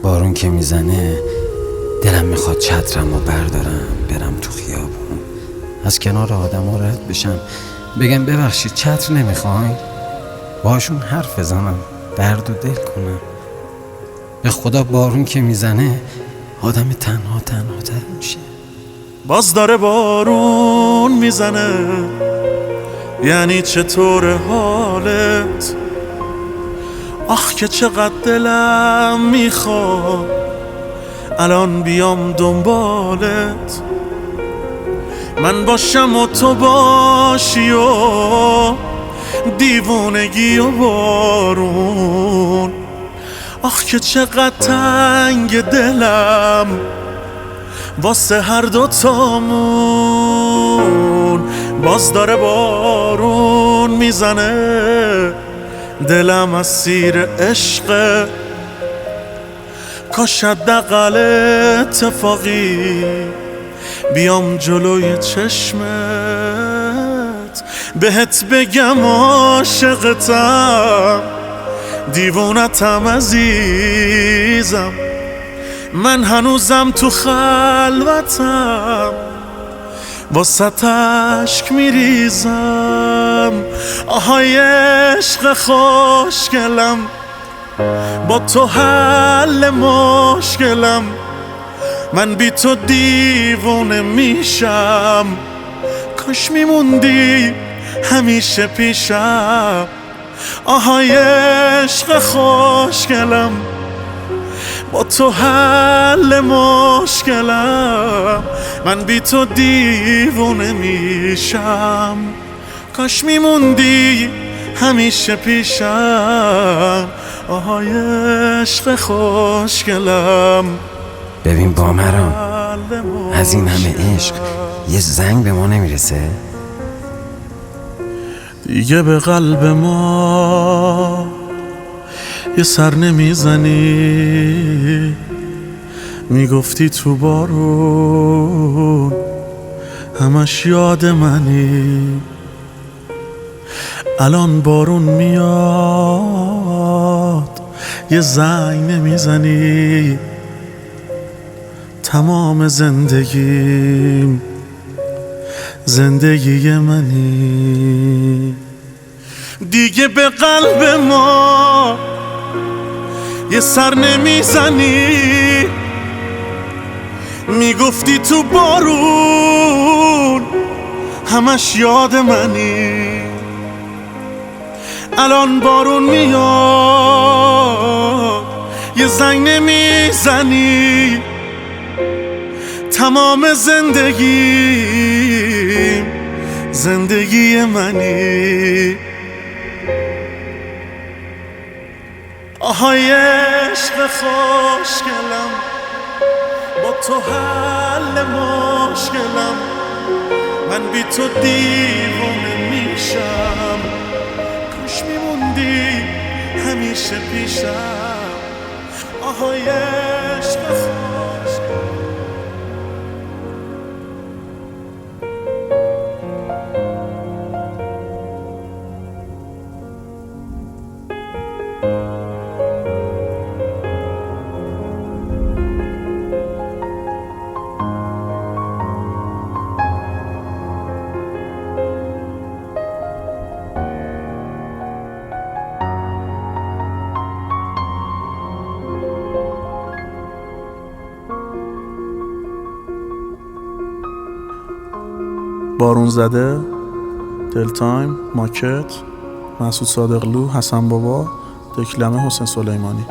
بارون که میزنه دلم میخواد چترمو بردارم برم تو خیابون، از کنار آدم ها رد بشم، بگم ببخشید چتر نمیخواین، باشون حرف بزنم، درد و دل کنم. به خدا بارون که میزنه آدم تنها تر میشه. باز داره بارون میزنه، یعنی چطور حالت؟ آخ که چقدر دلم میخواد الان بیام دنبالت، من باشم و تو باشی و دیوونگی و بارون. آخ که چقدر تنگ دلم واسه هر دوتامون. باز داره بارون میزنه، دلم اسیر عشقه، کاش حداقل اتفاقی بیام جلوی چشمت بهت بگم عاشقتم، دیوونتم عزیزم، من هنوزم تو خلوتم، واسه اشک میریزم. آهای عشق خوشگلم، با تو حل مشکلم، من بی تو دیوونه میشم، کاش میموندی همیشه پیشم. آهای عشق خوشگلم، با تو حل مشکلم، من بی تو دیوونه میشم، کاش میموندی همیشه پیشم. آهای عشق خوشگلم. ببین بامرام، از این همه عشق یه زنگ به ما نمیرسه؟ دیگه به قلب ما یه سر نمیزنی، میگفتی تو بارون همش یاد منی، الان بارون میاد یه زنگ نمیزنی، تمام زندگیم زندگی منی. دیگه به قلب ما یه سر نمیزنی، میگفتی تو بارون همش یاد منی، الان بارون میاد یه زنگ نمیزنی، تمام زندگیم زندگی منی. آهای عشق خوشگلم، با تو حل مشکلم، من بی تو دیوونه میشم، کاش میموندی همیشه پیشم. آهای عشق خوشگلم. بارون زده، دل تایم، ماکت، مسعود صادقلو، حسن بابا، دکلمه، حسین سلیمانی.